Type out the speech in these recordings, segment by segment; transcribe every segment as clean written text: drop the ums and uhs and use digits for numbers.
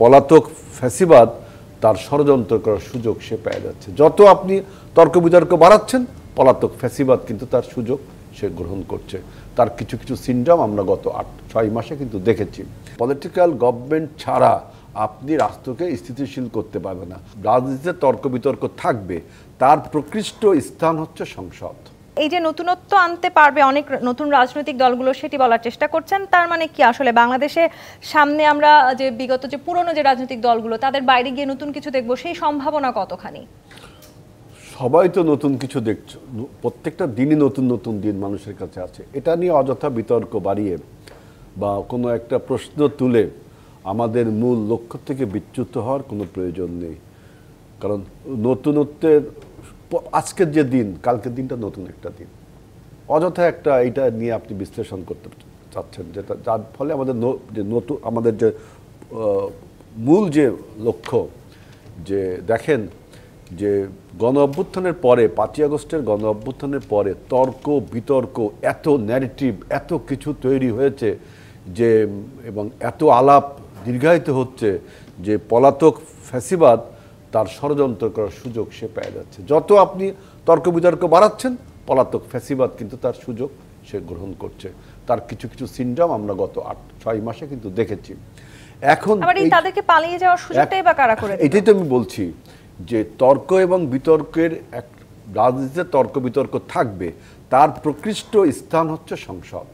পলাতক ফ্যাসিবাদ তার ষড়যন্ত্র করার সুযোগ সে পেয়ে যাচ্ছে। যত আপনি তর্ক বিতর্ক বাড়াচ্ছেন, পলাতক ফ্যাসিবাদ কিন্তু তার সুযোগ সে গ্রহণ করছে। তার কিছু কিছু সিনড্রোম আমরা গত 6 মাসে কিন্তু দেখেছি। পলিটিক্যাল গভর্নমেন্ট ছাড়া আপনি রাষ্ট্রকে স্থিতিশীল করতে পারবেন না। রাজনীতিতে তর্ক বিতর্ক থাকবে, তার প্রকৃষ্ট স্থান হচ্ছে সংসদ। এই যে নতুনত্ব আনতে পারবে অনেক নতুন রাজনৈতিক দলগুলো, সেটি বলার চেষ্টা করছেন। তার মানে কি আসলে বাংলাদেশে সামনে আমরা যে বিগত যে পুরনো যে রাজনৈতিক দলগুলো তাদের বাইরে গিয়ে নতুন কিছু দেখবো, সেই সম্ভাবনা কতখানি? সবাই তো নতুন কিছু দেখছে, প্রত্যেকটা দিনই নতুন নতুন দিন মানুষের কাছে আছে। এটা নিয়ে অযথা বিতর্ক বাড়িয়ে বা কোনো একটা প্রশ্ন তুলে আমাদের মূল লক্ষ্য থেকে বিচ্যুত হওয়ার কোনো প্রয়োজন নেই। কারণ নতুনত্বের আজকের যে দিন, কালকের দিনটা নতুন একটা দিন। অযথা একটা এইটা নিয়ে আপনি বিশ্লেষণ করতে চাচ্ছেন, যেটা যার ফলে আমাদের যে নতুন আমাদের যে মূল যে লক্ষ্য, যে দেখেন যে গণ অভ্যুত্থানের পরে 5ই আগস্টের গণ অভ্যুত্থানের পরে তর্ক বিতর্ক, এত ন্যারেটিভ, এত কিছু তৈরি হয়েছে যে, এবং এত আলাপ দীর্ঘায়িত হচ্ছে যে পলাতক ফ্যাসিবাদ তার ষড়যন্ত্র করার সুযোগ সে পেয়ে যাচ্ছে। যত আপনি তর্ক বিতর্ক বাড়াচ্ছেন, পলাতক ফ্যাসিবাদ কিন্তু তার সুযোগ সে গ্রহণ করছে। তার কিছু কিছু সিনড্রোম আমরা গত 6 মাসে কিন্তু দেখেছি। এখন তাদেরকে পালিয়ে যাওয়ার সুযোগটাই বা কারা করে দিল? এটাই তো আমি বলছি যে তর্ক এবং বিতর্কের এক রাজনীতিতে তর্ক বিতর্ক থাকবে, তার প্রকৃষ্ট স্থান হচ্ছে সংসদ।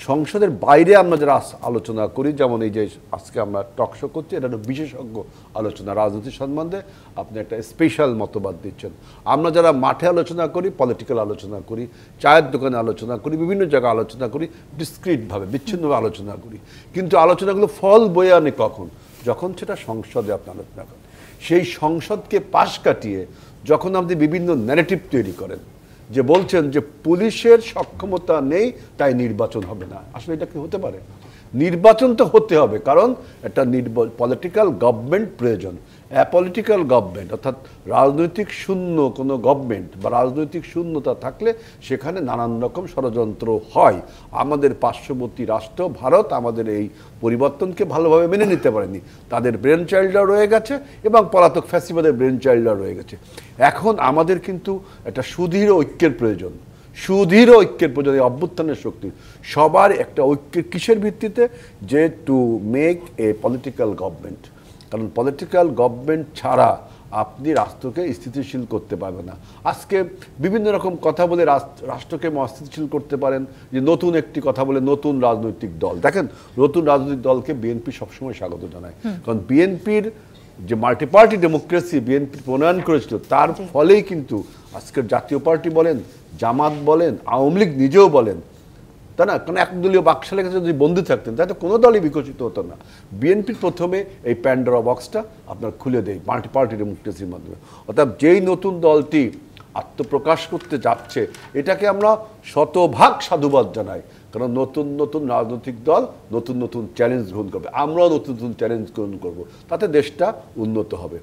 সংসদের বাইরে আমরা যারা আলোচনা করি, যেমন এই যে আজকে আমরা টক শো করছি, এটা একটা বিশেষজ্ঞ আলোচনা রাজনীতি সম্বন্ধে, আপনি একটা স্পেশাল মতবাদ দিচ্ছেন। আমরা যারা মাঠে আলোচনা করি, পলিটিক্যাল আলোচনা করি, চায়ের দোকানে আলোচনা করি, বিভিন্ন জায়গায় আলোচনা করি, ডিসক্রিটভাবে বিচ্ছিন্নভাবে আলোচনা করি। কিন্তু আলোচনাগুলো ফল বয়ে আনে কখন? যখন সেটা সংসদে আপনি আলোচনা করেন। সেই সংসদকে পাশ কাটিয়ে যখন আপনি বিভিন্ন ন্যারেটিভ তৈরি করেন, যে বলছেন যে পুলিশের সক্ষমতা নেই তাই নির্বাচন হবে না, আসলে এটা কি হতে পারে? নির্বাচন তো হতে হবে, কারণ একটা পলিটিক্যাল গভর্নমেন্ট প্রয়োজন। অ্যাপলিটিক্যাল গভর্নমেন্ট অর্থাৎ রাজনৈতিক শূন্য কোনো গভর্নমেন্ট বা রাজনৈতিক শূন্যতা থাকলে সেখানে নানান রকম ষড়যন্ত্র হয়। আমাদের পার্শ্ববর্তী রাষ্ট্র ভারত আমাদের এই পরিবর্তনকে ভালোভাবে মেনে নিতে পারেনি। তাদের ব্রেন চাইল্ডরা রয়ে গেছে এবং পলাতক ফ্যাসিবাদের ব্রেন চাইল্ডরা রয়ে গেছে। এখন আমাদের কিন্তু একটা সুদৃঢ় ঐক্যের প্রয়োজন, সুদৃঢ় ঐক্যের প্রয়োজন। এই অভ্যুত্থানের শক্তি সবার একটা ঐক্যের কিসের ভিত্তিতে? যে to make a political government. কারণ পলিটিক্যাল গভর্নমেন্ট ছাড়া আপনি রাষ্ট্রকে স্থিতিশীল করতে পারবেন না। আজকে বিভিন্ন রকম কথা বলে রাষ্ট্রকে অস্থিতিশীল করতে পারেন, যে নতুন একটি কথা বলে নতুন রাজনৈতিক দল। দেখেন, নতুন রাজনৈতিক দলকে বিএনপি সবসময় স্বাগত জানায়, কারণ বিএনপির যে মাল্টিপার্টি ডেমোক্রেসি বিএনপি প্রণয়ন করেছিল, তার ফলেই কিন্তু আজকের জাতীয় পার্টি বলেন, জামাত বলেন, আওয়ামী লীগ নিজেও বলেন, তাই না? কারণ একদলীয় বাকশালের কাছে যদি বন্দী থাকতেন তাহলে কোনো দলই বিকশিত হতো না। বিএনপির প্রথমে এই প্যান্ডোরা বক্সটা আপনার খুলে দেয় মাল্টিপার্টি ডেমোক্রেসির মাধ্যমে। অর্থাৎ যেই নতুন দলটি আত্মপ্রকাশ করতে যাচ্ছে, এটাকে আমরা শতভাগ সাধুবাদ জানাই, কারণ নতুন নতুন রাজনৈতিক দল নতুন নতুন চ্যালেঞ্জ গ্রহণ করবে। আমরাও নতুন নতুন চ্যালেঞ্জ গ্রহণ করব, তাতে দেশটা উন্নত হবে।